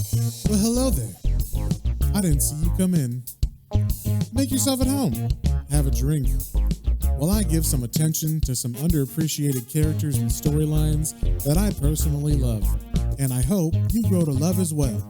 Well, hello there. I didn't see you come in. Make yourself at home. Have a drink. While I give some attention to some underappreciated characters and storylines that I personally love. And I hope you grow to love as well.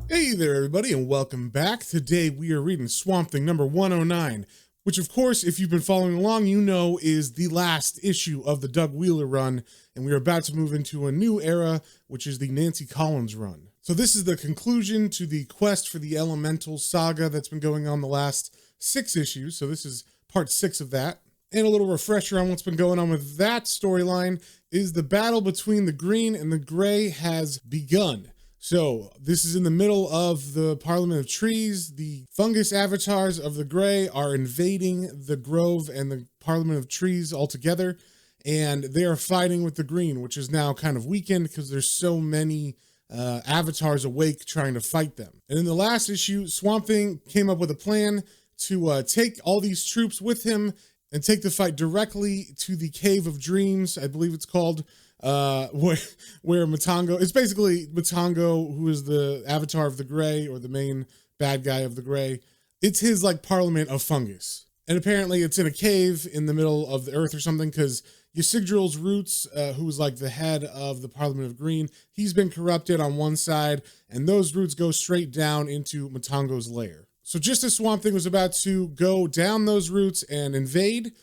Hey there, everybody, and welcome back. Today we are reading Swamp Thing number 109, which, of course, if you've been following along, you know is the last issue of the Doug Wheeler run, and we are about to move into a new era, which is the Nancy Collins run. So this is the conclusion to the quest for the Elemental saga that's been going on the last 6 issues, so this is part 6 of that. And a little refresher on what's been going on with that storyline is the battle between the green and the gray has begun. So this is in the middle of the Parliament of Trees. The fungus avatars of the gray are invading the Grove and the Parliament of Trees altogether, and they are fighting with the green, which is now kind of weakened because there's so many avatars awake trying to fight them. And in the last issue, Swamp Thing came up with a plan to take all these troops with him and take the fight directly to the Cave of Dreams, I believe it's called, where Matango, it's basically Matango, who is the avatar of the gray, or the main bad guy of the gray. It's his like parliament of fungus. And apparently it's in a cave in the middle of the earth or something, because Ysigdral's roots, who was like the head of the Parliament of Green, he's been corrupted on one side, and those roots go straight down into Matango's lair. So just as Swamp Thing was about to go down those roots and invade,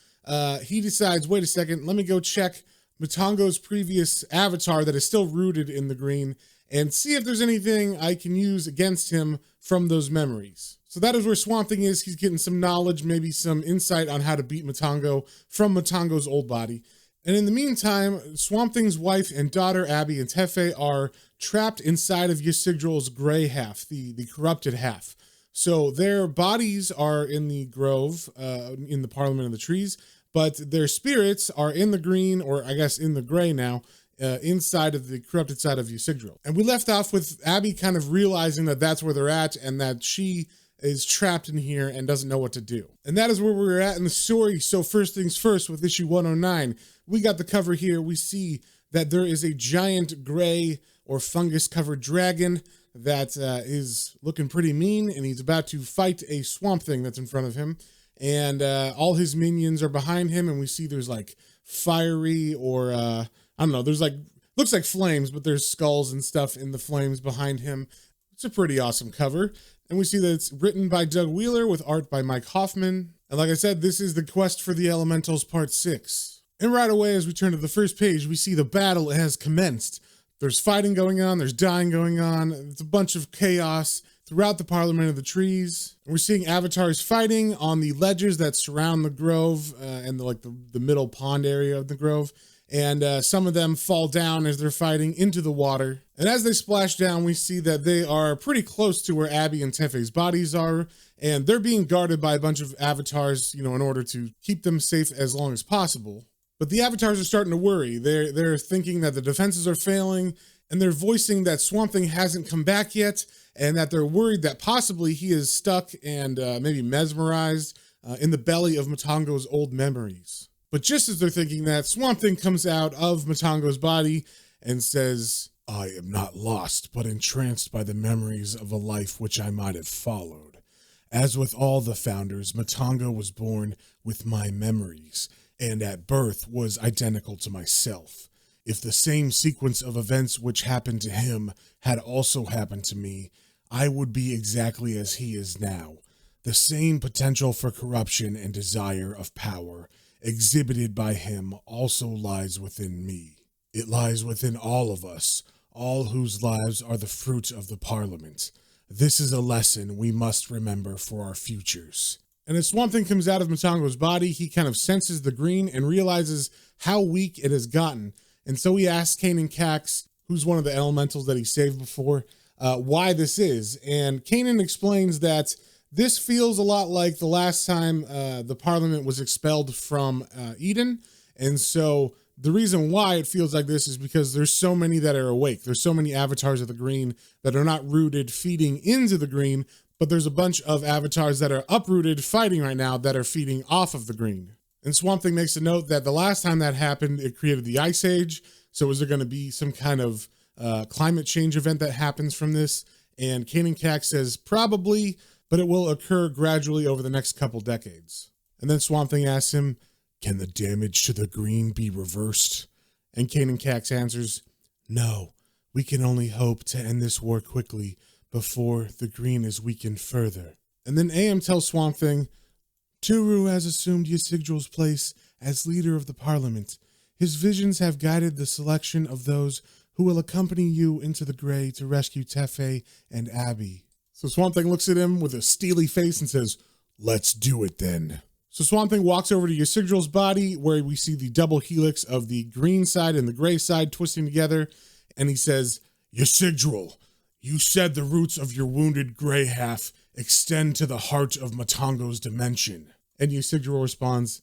he decides, wait a second, let me go check Matango's previous avatar that is still rooted in the green and see if there's anything I can use against him from those memories. So that is where Swamp Thing is. He's getting some knowledge, maybe some insight on how to beat Matango from Matango's old body. And in the meantime, Swamp Thing's wife and daughter, Abby and Tefé, are trapped inside of Ysigdral's gray half, the corrupted half. So their bodies are in the Grove, in the Parliament of the Trees, but their spirits are in the green, or I guess in the gray now, inside of the corrupted side of Ysigdral. And we left off with Abby kind of realizing that that's where they're at and that she is trapped in here and doesn't know what to do. And that is where we're at in the story. So first things first, with issue 109, we got the cover here. We see that there is a giant gray or fungus covered dragon that is looking pretty mean, and he's about to fight a Swamp Thing that's in front of him. And all his minions are behind him, and we see there's like fiery, or I don't know, there's like, looks like flames, but there's skulls and stuff in the flames behind him. It's a pretty awesome cover. And we see that it's written by Doug Wheeler with art by Mike Hoffman. And like I said, this is the Quest for the Elementals Part 6. And right away, as we turn to the first page, we see the battle has commenced. There's fighting going on, there's dying going on, it's a bunch of chaos throughout the Parliament of the Trees. And we're seeing avatars fighting on the ledges that surround the Grove and the middle pond area of the Grove. And some of them fall down as they're fighting into the water. And as they splash down, we see that they are pretty close to where Abby and Tefé's bodies are. And they're being guarded by a bunch of avatars, in order to keep them safe as long as possible. But the avatars are starting to worry. They're thinking that the defenses are failing, and they're voicing that Swamp Thing hasn't come back yet, and that they're worried that possibly he is stuck and maybe mesmerized in the belly of Matango's old memories. But just as they're thinking that, Swamp Thing comes out of Matango's body and says, "I am not lost, but entranced by the memories of a life which I might have followed. As with all the founders, Matango was born with my memories, and at birth was identical to myself. If the same sequence of events which happened to him had also happened to me, I would be exactly as he is now. The same potential for corruption and desire of power exhibited by him also lies within me. It lies within all of us, all whose lives are the fruit of the Parliament. This is a lesson we must remember for our futures." And as Swamp Thing comes out of Matango's body, he kind of senses the green and realizes how weak it has gotten. And so he asks Kanan Cax, who's one of the elementals that he saved before, why this is. And Kanan explains that this feels a lot like the last time the Parliament was expelled from Eden. And so the reason why it feels like this is because there's so many that are awake. There's so many avatars of the green that are not rooted, feeding into the green, but there's a bunch of avatars that are uprooted, fighting right now, that are feeding off of the green. And Swamp Thing makes a note that the last time that happened, it created the Ice Age. So is there going to be some kind of climate change event that happens from this. And Kanan Kak says probably, but it will occur gradually over the next couple decades. And then Swamp Thing asks him, can the damage to the green be reversed? And Kanan Kak answers, no, we can only hope to end this war quickly before the green is weakened further. And then AM tells Swamp Thing, Turu has assumed Ysigdral's place as leader of the parliament. His visions have guided the selection of those who will accompany you into the gray to rescue Tefé and Abby. So Swamp Thing looks at him with a steely face and says, let's do it then. So Swamp Thing walks over to Ysigdral's body where we see the double helix of the green side and the gray side twisting together. And he says, Ysigdral, you said the roots of your wounded gray half extend to the heart of Matango's dimension. And Ysigdral responds,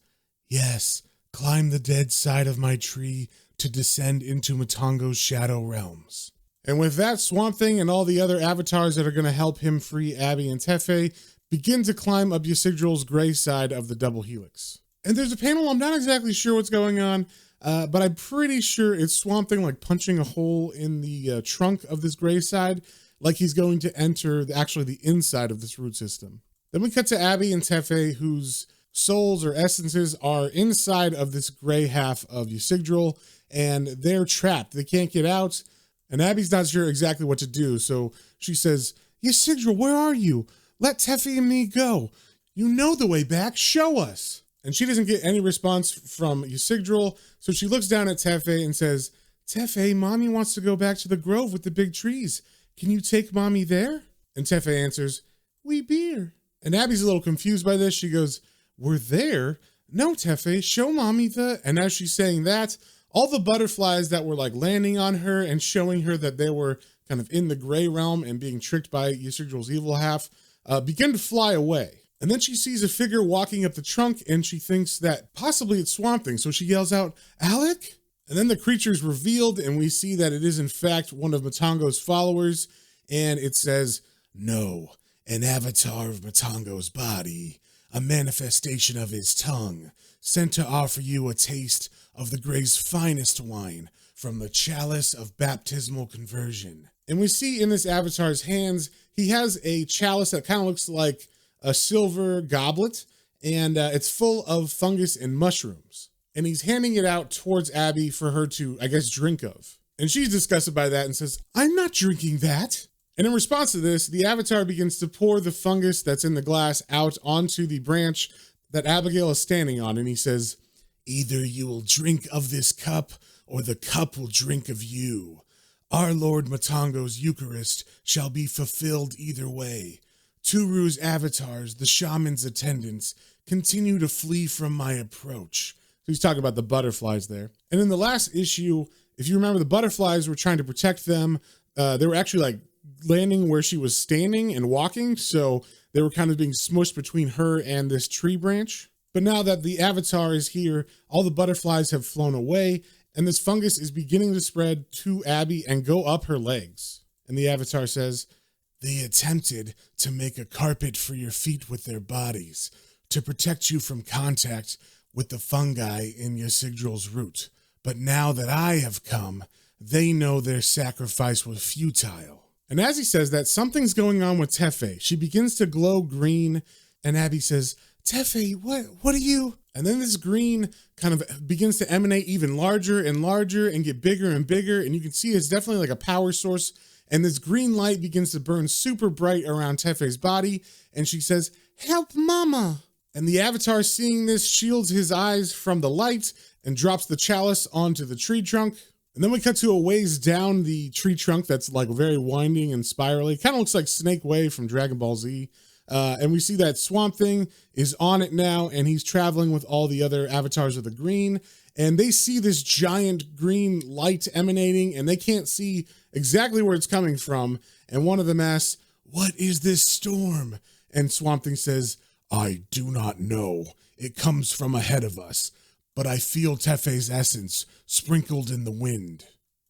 yes, climb the dead side of my tree to descend into Matango's shadow realms. And with that, Swamp Thing and all the other avatars that are going to help him free Abby and Tefé begin to climb up Ysigdral's gray side of the double helix. And there's a panel, I'm not exactly sure what's going on, but I'm pretty sure it's Swamp Thing like punching a hole in the trunk of this gray side, like he's going to enter actually the inside of this root system. Then we cut to Abby and Tefé, whose souls or essences are inside of this gray half of Ysigdral, and they're trapped. They can't get out, and Abby's not sure exactly what to do, so she says, Ysigdral, where are you? Let Tefé and me go. You know the way back. Show us. And she doesn't get any response from Ysigdral, so she looks down at Tefé and says, Tefé, Mommy wants to go back to the grove with the big trees. Can you take Mommy there? And Tefé answers, we beer. And Abby's a little confused by this. She goes, we're there? No, Tefé, show Mommy the... And as she's saying that, all the butterflies that were like landing on her and showing her that they were kind of in the gray realm and being tricked by Ysigdral's evil half begin to fly away. And then she sees a figure walking up the trunk and she thinks that possibly it's Swamp Thing. So she yells out, Alec? And then the creature is revealed and we see that it is in fact one of Matango's followers. And it says, no, an avatar of Matango's body, a manifestation of his tongue, sent to offer you a taste of the Gray's finest wine from the chalice of baptismal conversion. And we see in this avatar's hands, he has a chalice that kind of looks like a silver goblet, and it's full of fungus and mushrooms. And he's handing it out towards Abby for her to, I guess, drink of. And she's disgusted by that and says, I'm not drinking that. And in response to this, the avatar begins to pour the fungus that's in the glass out onto the branch that Abigail is standing on. And he says, either you will drink of this cup or the cup will drink of you. Our Lord Matango's Eucharist shall be fulfilled either way. Turu's avatars, the shaman's attendants, continue to flee from my approach. So he's talking about the butterflies there. And in the last issue, if you remember, the butterflies were trying to protect them. They were actually like landing where she was standing and walking. So they were kind of being smushed between her and this tree branch. But now that the avatar is here, all the butterflies have flown away. And this fungus is beginning to spread to Abby and go up her legs. And the avatar says, they attempted to make a carpet for your feet with their bodies to protect you from contact with the fungi in Ysigdral's root. But now that I have come, they know their sacrifice was futile. And as he says that, something's going on with Tefé. She begins to glow green, and Abby says, Tefé, what are you? And then this green kind of begins to emanate even larger and larger and get bigger and bigger. And you can see it's definitely like a power source. And this green light begins to burn super bright around Tefé's body. And she says, help Mama. And the avatar, seeing this, shields his eyes from the light and drops the chalice onto the tree trunk. And then we cut to a ways down the tree trunk that's like very winding and spirally. Kind of looks like Snake Way from Dragon Ball Z. And we see that Swamp Thing is on it now, and he's traveling with all the other avatars of the green. And they see this giant green light emanating, and they can't see exactly where it's coming from. And one of them asks, what is this storm? And Swamp Thing says, I do not know. It comes from ahead of us, but I feel Tefé's essence sprinkled in the wind.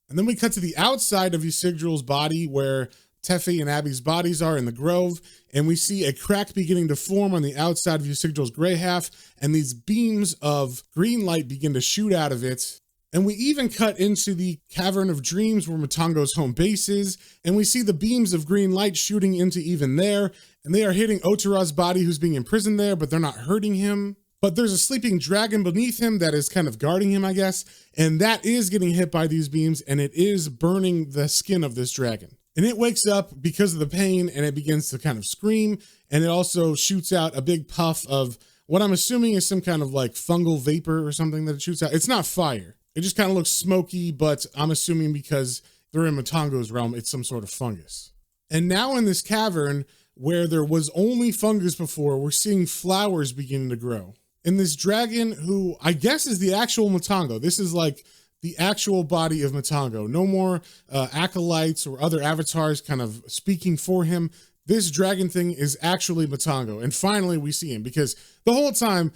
And then we cut to the outside of Ysigdral's body where Tefé and Abby's bodies are in the grove, and we see a crack beginning to form on the outside of Ysigdral's gray half, and these beams of green light begin to shoot out of it. And we even cut into the Cavern of Dreams where Matango's home base is, and we see the beams of green light shooting into even there, and they are hitting Otara's body who's being imprisoned there, but they're not hurting him. But there's a sleeping dragon beneath him that is kind of guarding him, I guess, and that is getting hit by these beams, and it is burning the skin of this dragon. And it wakes up because of the pain, and it begins to kind of scream, and it also shoots out a big puff of what I'm assuming is some kind of like fungal vapor or something that it shoots out. It's not fire. It just kind of looks smoky, but I'm assuming because they're in Matango's realm, it's some sort of fungus. And now in this cavern, where there was only fungus before, we're seeing flowers beginning to grow. And this dragon, who I guess is the actual Matango, this is like the actual body of Matango. No more acolytes or other avatars kind of speaking for him. This dragon thing is actually Matango. And finally we see him, because the whole time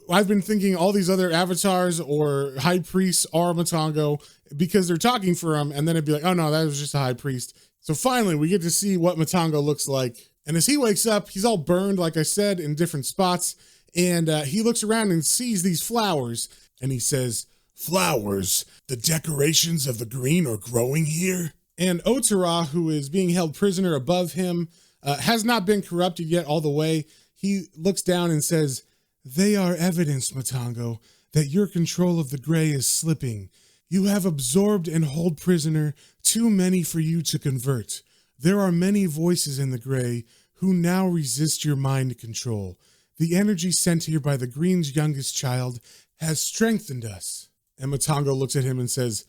I've been thinking all these other avatars or high priests are Matango because they're talking for him, and then it'd be like, oh no, that was just a high priest. So finally we get to see what Matango looks like. And as he wakes up, he's all burned, like I said, in different spots. And he looks around and sees these flowers, and he says, "Flowers, the decorations of the green are growing here." And Otara, who is being held prisoner above him, has not been corrupted yet all the way. He looks down and says, "They are evidence, Matango, that your control of the gray is slipping. You have absorbed and hold prisoner too many for you to convert. There are many voices in the gray who now resist your mind control. The energy sent here by the green's youngest child has strengthened us." And Matango looks at him and says,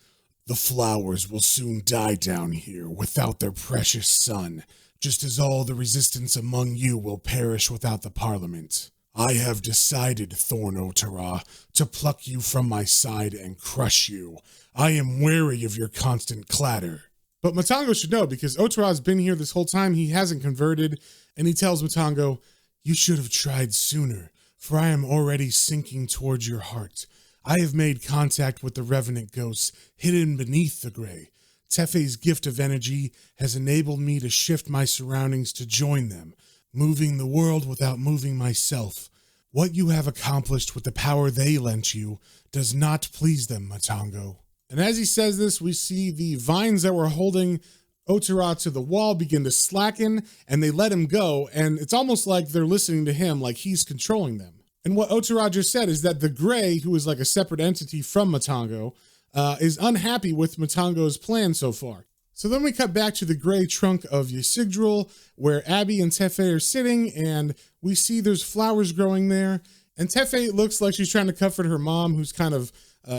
"The flowers will soon die down here without their precious sun, just as all the resistance among you will perish without the parliament. I have decided, Thorn Otara, to pluck you from my side and crush you. I am wary of your constant clatter." But Matango should know, because Otara's been here this whole time, he hasn't converted, and he tells Matango, "You should have tried sooner, for I am already sinking towards your heart. I have made contact with the revenant ghosts hidden beneath the gray. Tefé's gift of energy has enabled me to shift my surroundings to join them, moving the world without moving myself. What you have accomplished with the power they lent you does not please them, Matango." And as he says this, we see the vines that were holding Otara to the wall begin to slacken, and they let him go, and it's almost like they're listening to him, like he's controlling them. And what Otara just said is that the Gray, who is like a separate entity from Matango, is unhappy with Matango's plan so far. So then we cut back to the gray trunk of Ysigdrael, where Abby and Tefé are sitting, and we see there's flowers growing there. And Tefé looks like she's trying to comfort her mom, who's kind of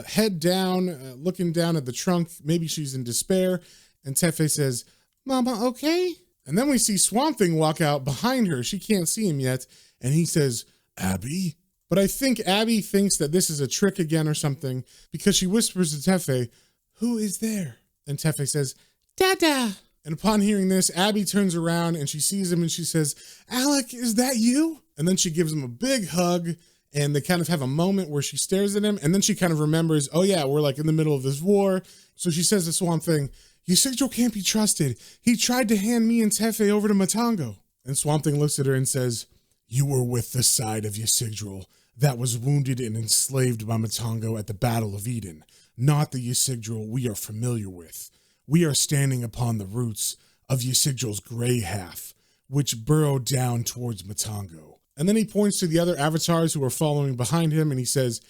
head down, looking down at the trunk. Maybe she's in despair. And Tefé says, "Mama, okay?" And then we see Swamp Thing walk out behind her. She can't see him yet. And he says, "Abby?" But I think Abby thinks that this is a trick again or something, because she whispers to Tefé, "Who is there?" And Tefé says, "Dada." And upon hearing this, Abby turns around and she sees him and she says, "Alec, is that you?" And then she gives him a big hug, and they kind of have a moment where she stares at him, and then she kind of remembers, oh yeah, we're like in the middle of this war. So she says to Swamp Thing, "Ysigdrael can't be trusted. He tried to hand me and Tefé over to Matango." And Swamp Thing looks at her and says, "You were with the side of Ysigdrael that was wounded and enslaved by Matango at the Battle of Eden, not the Ysigdrael we are familiar with. We are standing upon the roots of Ysigdrael's gray half, which burrowed down towards Matango." And then he points to the other avatars who are following behind him, and he says,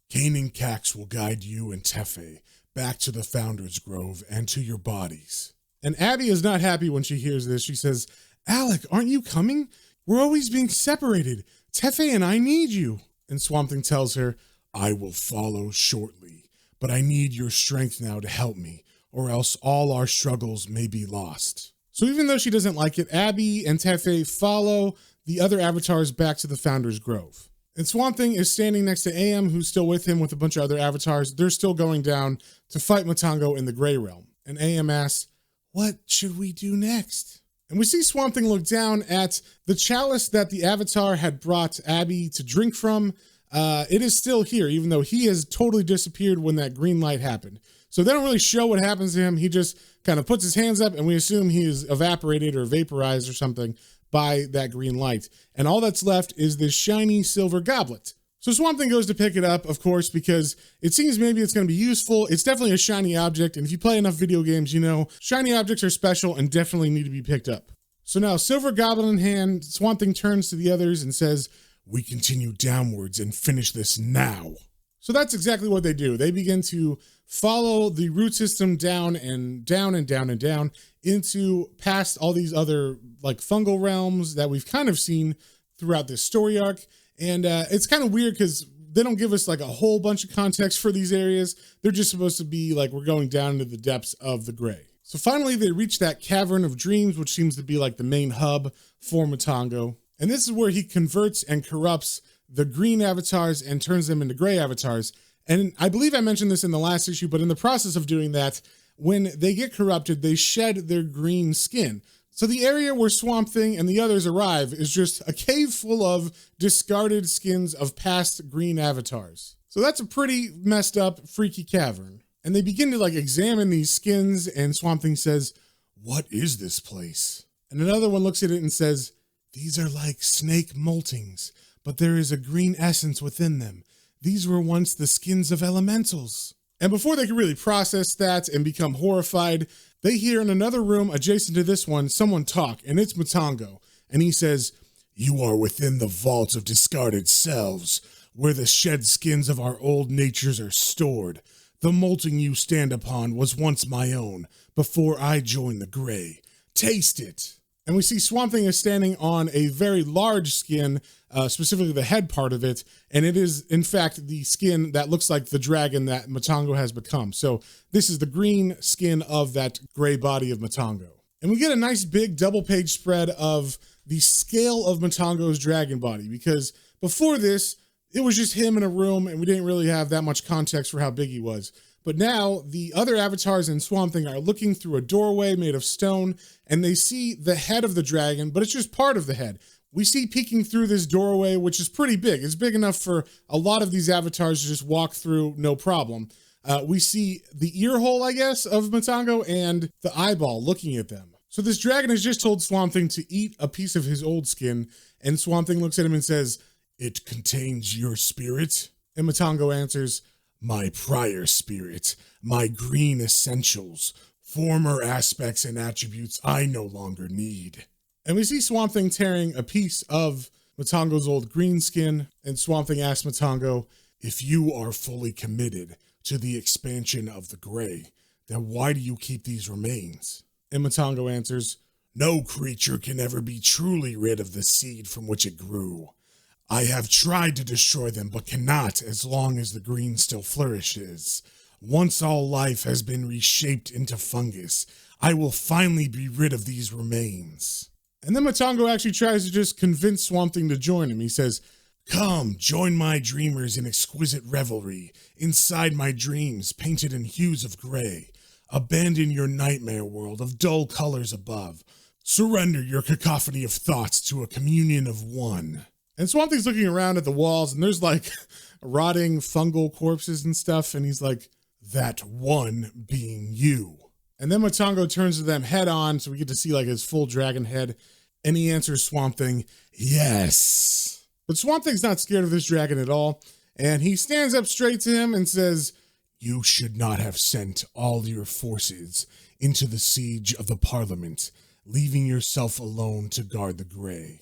"Cain Cax will guide you and Tefé back to the Founder's Grove and to your bodies." And Abby is not happy when she hears this. She says, "Alec, aren't you coming? We're always being separated. Tefé and I need you." And Swamp Thing tells her, "I will follow shortly, but I need your strength now to help me, or else all our struggles may be lost." So even though she doesn't like it, Abby and Tefé follow the other avatars back to the Founder's Grove. And Swamp Thing is standing next to Am, who's still with him with a bunch of other avatars. They're still going down to fight Matango in the Grey Realm. And Am asks, "What should we do next?" And we see Swamp Thing look down at the chalice that the Avatar had brought Abby to drink from. It is still here, even though he has totally disappeared when that green light happened. So they don't really show what happens to him. He just kind of puts his hands up, and we assume he is evaporated or vaporized or something by that green light. And all that's left is this shiny silver goblet. So Swamp Thing goes to pick it up, of course, because it seems maybe it's going to be useful. It's definitely a shiny object, and if you play enough video games, you know shiny objects are special and definitely need to be picked up. So now, Silver Goblin in hand, Swamp Thing turns to the others and says, "We continue downwards and finish this now." So that's exactly what they do. They begin to follow the root system down and down and down and down into past all these other like fungal realms that we've kind of seen throughout this story arc. And it's kind of weird because they don't give us like a whole bunch of context for these areas. They're just supposed to be like, we're going down into the depths of the gray. So finally they reach that Cavern of Dreams, which seems to be like the main hub for Matango. And this is where he converts and corrupts the green avatars and turns them into gray avatars. And I believe I mentioned this in the last issue, but in the process of doing that, when they get corrupted, they shed their green skin. So the area where Swamp Thing and the others arrive is just a cave full of discarded skins of past green avatars. So that's a pretty messed up, freaky cavern. And they begin to like examine these skins, and Swamp Thing says, "What is this place?" And another one looks at it and says, "These are like snake moltings, but there is a green essence within them. These were once the skins of elementals." And before they can really process that and become horrified, they hear in another room adjacent to this one, someone talk, and it's Matango. And he says, "You are within the vault of discarded selves, where the shed skins of our old natures are stored. The molting you stand upon was once my own, before I joined the gray. Taste it." And we see Swamp Thing is standing on a very large skin, specifically the head part of it. And it is, in fact, the skin that looks like the dragon that Matango has become. So this is the green skin of that gray body of Matango. And we get a nice big double page spread of the scale of Matango's dragon body, because before this, it was just him in a room and we didn't really have that much context for how big he was. But now the other avatars in Swamp Thing are looking through a doorway made of stone, and they see the head of the dragon, but it's just part of the head. We see peeking through this doorway, which is pretty big. It's big enough for a lot of these avatars to just walk through, no problem. We see the ear hole, I guess, of Matango and the eyeball looking at them. So this dragon has just told Swamp Thing to eat a piece of his old skin, and Swamp Thing looks at him and says, "It contains your spirit?" And Matango answers, "My prior spirit, my green essentials, former aspects and attributes I no longer need." And we see Swamp Thing tearing a piece of Matango's old green skin, and Swamp Thing asks Matango, "If you are fully committed to the expansion of the gray, then why do you keep these remains?" And Matango answers, "No creature can ever be truly rid of the seed from which it grew. I have tried to destroy them, but cannot as long as the green still flourishes. Once all life has been reshaped into fungus, I will finally be rid of these remains." And then Matango actually tries to just convince Swamp Thing to join him. He says, "Come, join my dreamers in exquisite revelry, inside my dreams painted in hues of gray. Abandon your nightmare world of dull colors above. Surrender your cacophony of thoughts to a communion of one." And Swamp Thing's looking around at the walls, and there's like rotting fungal corpses and stuff, and he's like, "That one being you." And then Matango turns to them head on, so we get to see like his full dragon head, and he answers Swamp Thing, "Yes." But Swamp Thing's not scared of this dragon at all, and he stands up straight to him and says, "You should not have sent all your forces into the siege of the Parliament, leaving yourself alone to guard the gray.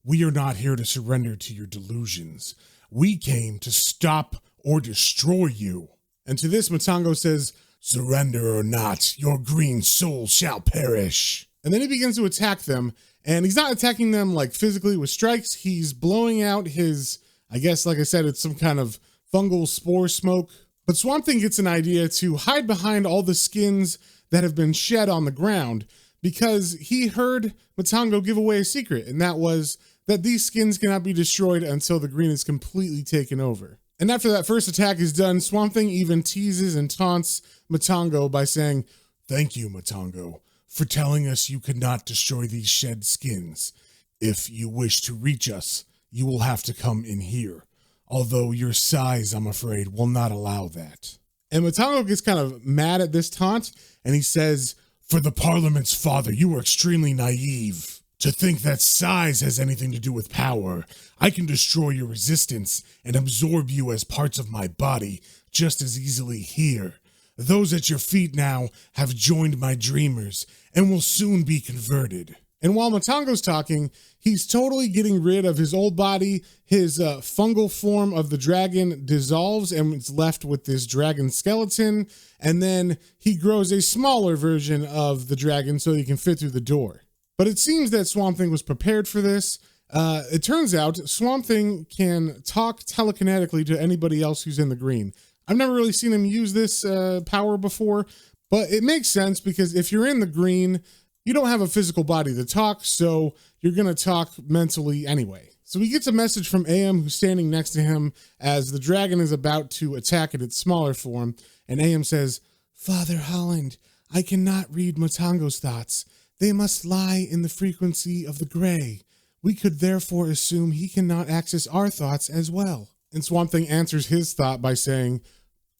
We are not here to surrender to your delusions. We came to stop or destroy you." And to this, Matango says, "Surrender or not, your green soul shall perish." And then he begins to attack them, and he's not attacking them like physically with strikes. He's blowing out his, I guess, like I said, it's some kind of fungal spore smoke. But Swamp Thing gets an idea to hide behind all the skins that have been shed on the ground, because he heard Matango give away a secret, and that was that these skins cannot be destroyed until the green is completely taken over. And after that first attack is done, Swamp Thing even teases and taunts Matango by saying, "Thank you, Matango, for telling us you could not destroy these shed skins. If you wish to reach us, you will have to come in here. Although your size, I'm afraid, will not allow that." And Matango gets kind of mad at this taunt, and he says, "For the Parliament's father, you are extremely naive." To think that size has anything to do with power. I can destroy your resistance and absorb you as parts of my body just as easily here. Those at your feet now have joined my dreamers and will soon be converted. And while Matango's talking, he's totally getting rid of his old body. His fungal form of the dragon dissolves and it's left with this dragon skeleton. And then he grows a smaller version of the dragon so he can fit through the door. But it seems that Swamp Thing was prepared for this. It turns out Swamp Thing can talk telekinetically to anybody else who's in the green. I've never really seen him use this power before, but it makes sense because if you're in the green, you don't have a physical body to talk, so you're going to talk mentally anyway. So he gets a message from AM, who's standing next to him as the dragon is about to attack in its smaller form, and AM says, "Father Holland, I cannot read Matango's thoughts. They must lie in the frequency of the gray. We could therefore assume he cannot access our thoughts as well." And Swamp Thing answers his thought by saying,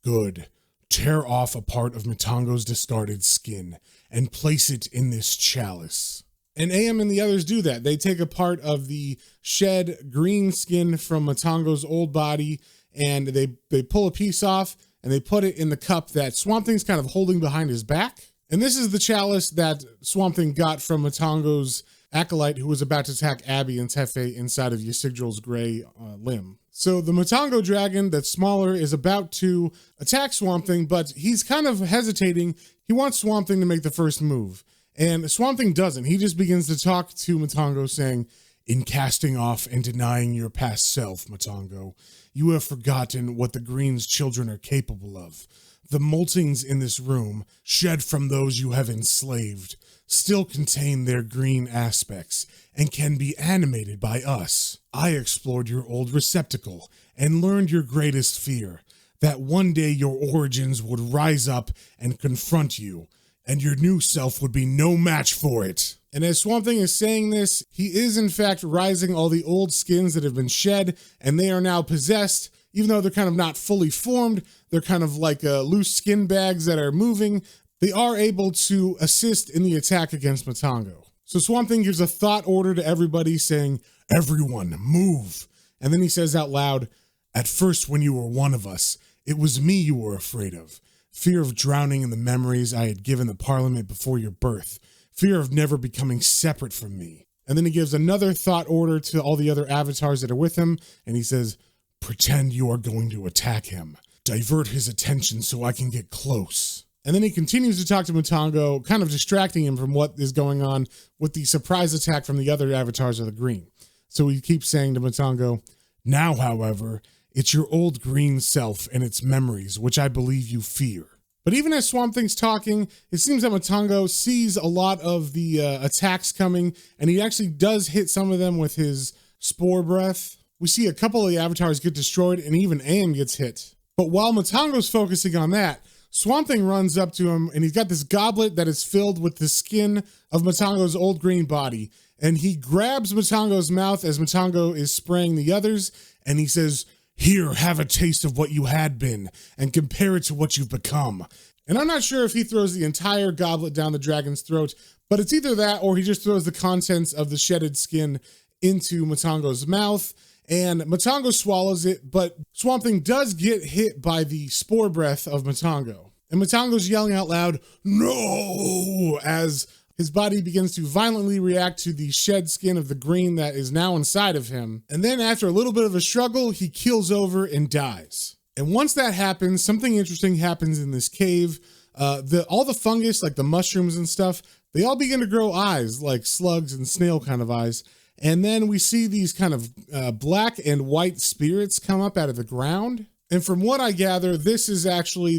"Good. Tear off a part of Matango's discarded skin and place it in this chalice." And AM and the others do that. They take a part of the shed green skin from Matango's old body and they pull a piece off and they put it in the cup that Swamp Thing's kind of holding behind his back. And this is the chalice that Swamp Thing got from Matango's acolyte who was about to attack Abby and Tefé inside of Ysigdral's gray limb. So the Matango dragon that's smaller is about to attack Swamp Thing, but he's kind of hesitating. He wants Swamp Thing to make the first move. And Swamp Thing doesn't. He just begins to talk to Matango saying, "In casting off and denying your past self, Matango, you have forgotten what the Green's children are capable of. The moltings in this room, shed from those you have enslaved, still contain their green aspects and can be animated by us. I explored your old receptacle and learned your greatest fear, that one day your origins would rise up and confront you, and your new self would be no match for it." And as Swamp Thing is saying this, he is in fact rising all the old skins that have been shed, and they are now possessed. Even though they're kind of not fully formed, they're kind of like loose skin bags that are moving. They are able to assist in the attack against Matango. So Swamp Thing gives a thought order to everybody saying, "Everyone, move." And then he says out loud, "At first when you were one of us, it was me you were afraid of. Fear of drowning in the memories I had given the Parliament before your birth. Fear of never becoming separate from me." And then he gives another thought order to all the other avatars that are with him. And he says, "Pretend you are going to attack him. Divert his attention so I can get close." And then he continues to talk to Matango, kind of distracting him from what is going on with the surprise attack from the other avatars of the green. So he keeps saying to Matango, "Now, however, it's your old green self and its memories, which I believe you fear." But even as Swamp Thing's talking, it seems that Matango sees a lot of the attacks coming, and he actually does hit some of them with his spore breath. We see a couple of the avatars get destroyed, and even AM gets hit. But while Matango's focusing on that, Swamp Thing runs up to him, and he's got this goblet that is filled with the skin of Matango's old green body. And he grabs Matango's mouth as Matango is spraying the others, and he says, "Here, have a taste of what you had been, and compare it to what you've become." And I'm not sure if he throws the entire goblet down the dragon's throat, but it's either that or he just throws the contents of the shedded skin into Matango's mouth. And Matango swallows it, but Swamp Thing does get hit by the spore breath of Matango. And Matango's yelling out loud, "No!" as his body begins to violently react to the shed skin of the green that is now inside of him. And then after a little bit of a struggle, he keels over and dies. And once that happens, something interesting happens in this cave. All the fungus, like the mushrooms and stuff, they all begin to grow eyes, like slugs and snail kind of eyes. And then we see these kind of black and white spirits come up out of the ground. And from what I gather, this is actually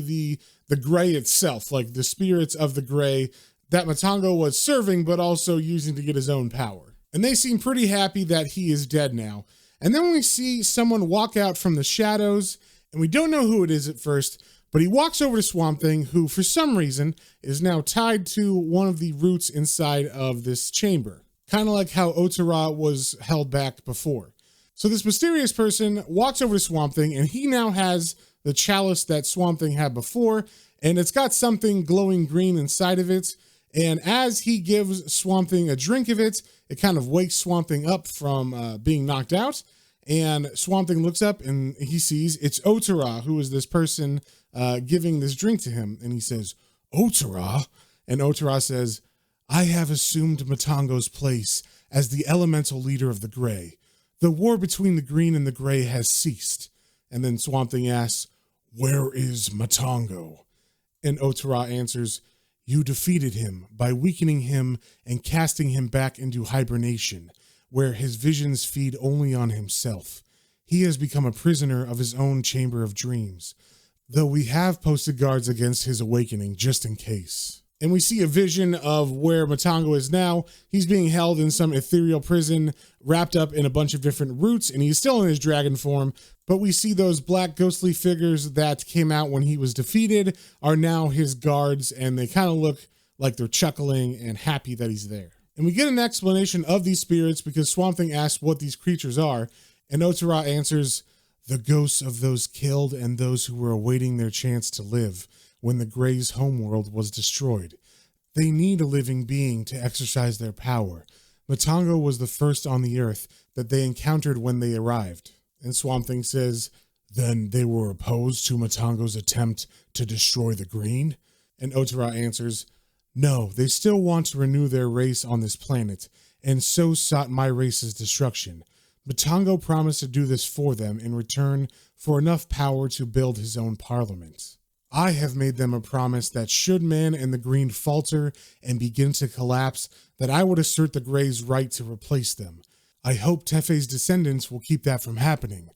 the gray itself, like the spirits of the gray that Matango was serving, but also using to get his own power. And they seem pretty happy that he is dead now. And then we see someone walk out from the shadows, and we don't know who it is at first, but he walks over to Swamp Thing, who for some reason is now tied to one of the roots inside of this chamber. Kind of like how Otara was held back before. So this mysterious person walks over to Swamp Thing, and he now has the chalice that Swamp Thing had before, and it's got something glowing green inside of it. And as he gives Swamp Thing a drink of it, it kind of wakes Swamp Thing up from being knocked out. And Swamp Thing looks up and he sees it's Otara, who is this person giving this drink to him. And he says, Otara? And Otara says, I have assumed Matango's place as the elemental leader of the Gray. The war between the green and the gray has ceased. And then Swamp Thing asks, where is Matango? And Otara answers, you defeated him by weakening him and casting him back into hibernation, where his visions feed only on himself. He has become a prisoner of his own chamber of dreams, though we have posted guards against his awakening just in case. And we see a vision of where Matango is now. He's being held in some ethereal prison, wrapped up in a bunch of different roots, and he's still in his dragon form. But we see those black ghostly figures that came out when he was defeated are now his guards, and they kind of look like they're chuckling and happy that he's there. And we get an explanation of these spirits because Swamp Thing asks what these creatures are, and Otara answers, the ghosts of those killed and those who were awaiting their chance to live when the Gray's homeworld was destroyed. They need a living being to exercise their power. Matango was the first on the earth that they encountered when they arrived. And Swamp Thing says, then they were opposed to Matango's attempt to destroy the green? And Otara answers, no, they still want to renew their race on this planet, and so sought my race's destruction. Matango promised to do this for them in return for enough power to build his own parliament. I have made them a promise that should man and the green falter and begin to collapse, that I would assert the Gray's right to replace them. I hope Tefé's descendants will keep that from happening.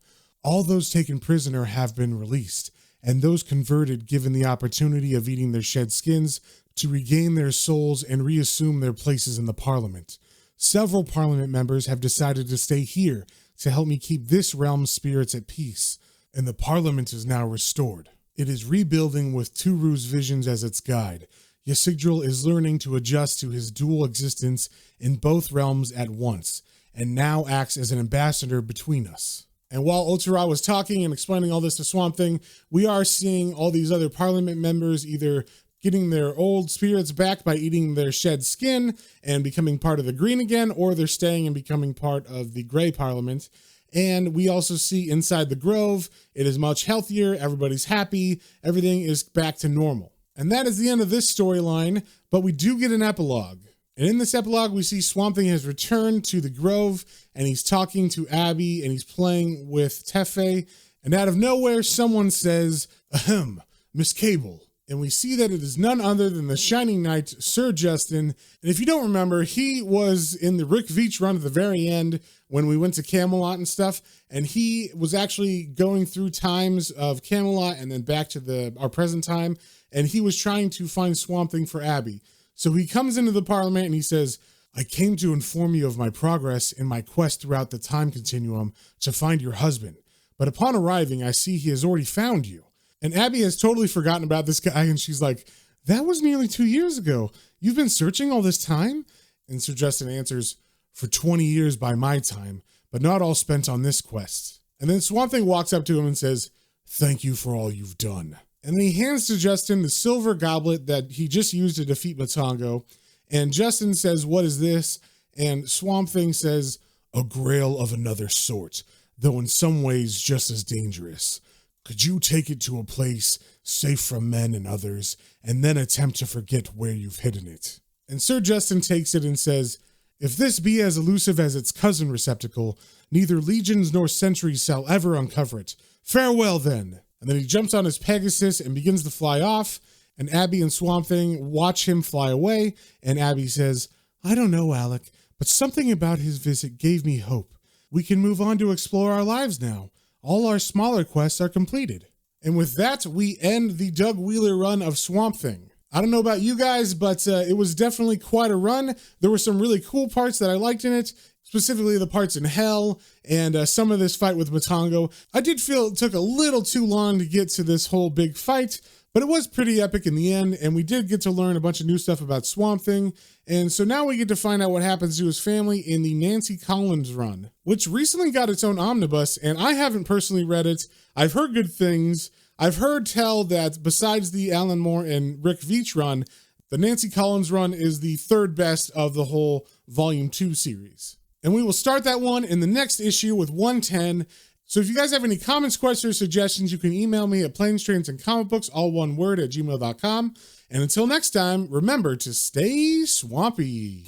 All those taken prisoner have been released, and those converted given the opportunity of eating their shed skins to regain their souls and reassume their places in the parliament. Several parliament members have decided to stay here to help me keep this realm's spirits at peace, and the parliament is now restored. It is rebuilding with Turu's visions as its guide. Ysigdrael is learning to adjust to his dual existence in both realms at once, and now acts as an ambassador between us. And while Otara was talking and explaining all this to Swamp Thing, we are seeing all these other parliament members either getting their old spirits back by eating their shed skin and becoming part of the green again, or they're staying and becoming part of the gray parliament. And we also see inside the grove, it is much healthier, everybody's happy, everything is back to normal. And that is the end of this storyline, but we do get an epilogue. And in this epilogue, we see Swamp Thing has returned to the grove, and he's talking to Abby, and he's playing with Tefé. And out of nowhere, someone says, ahem, Miss Cable. And we see that it is none other than the Shining Knight, Sir Justin. And if you don't remember, he was in the Rick Veitch run at the very end when we went to Camelot and stuff. And he was actually going through times of Camelot and then back to our present time. And he was trying to find Swamp Thing for Abby. So he comes into the parliament and he says, I came to inform you of my progress in my quest throughout the time continuum to find your husband. But upon arriving, I see he has already found you. And Abby has totally forgotten about this guy, and she's like, that was nearly 2 years ago. You've been searching all this time? And Sir Justin answers, for 20 years by my time, but not all spent on this quest. And then Swamp Thing walks up to him and says, thank you for all you've done. And then he hands to Justin the silver goblet that he just used to defeat Matango. And Justin says, what is this? And Swamp Thing says, a grail of another sort, though in some ways just as dangerous. Could you take it to a place safe from men and others, and then attempt to forget where you've hidden it? And Sir Justin takes it and says, if this be as elusive as its cousin receptacle, neither legions nor centuries shall ever uncover it. Farewell then. And then he jumps on his Pegasus and begins to fly off, and Abby and Swamp Thing watch him fly away, and Abby says, I don't know, Alec, but something about his visit gave me hope. We can move on to explore our lives now. All our smaller quests are completed. And with that, we end the Doug Wheeler run of Swamp Thing. I don't know about you guys, but it was definitely quite a run. There were some really cool parts that I liked in it, specifically the parts in Hell and some of this fight with Matango. I did feel it took a little too long to get to this whole big fight, but it was pretty epic in the end, and we did get to learn a bunch of new stuff about Swamp Thing. And so now we get to find out what happens to his family in the Nancy Collins run, which recently got its own omnibus, and I haven't personally read it. I've heard good things. I've heard tell that besides the Alan Moore and Rick Veitch run, The Nancy Collins run is the third best of the whole Volume 2 series. And we will start that one in the next issue with 110. So if you guys have any comments, questions, or suggestions, you can email me at planestrains&comicbooks, all one word, at gmail.com. And until next time, remember to stay swampy.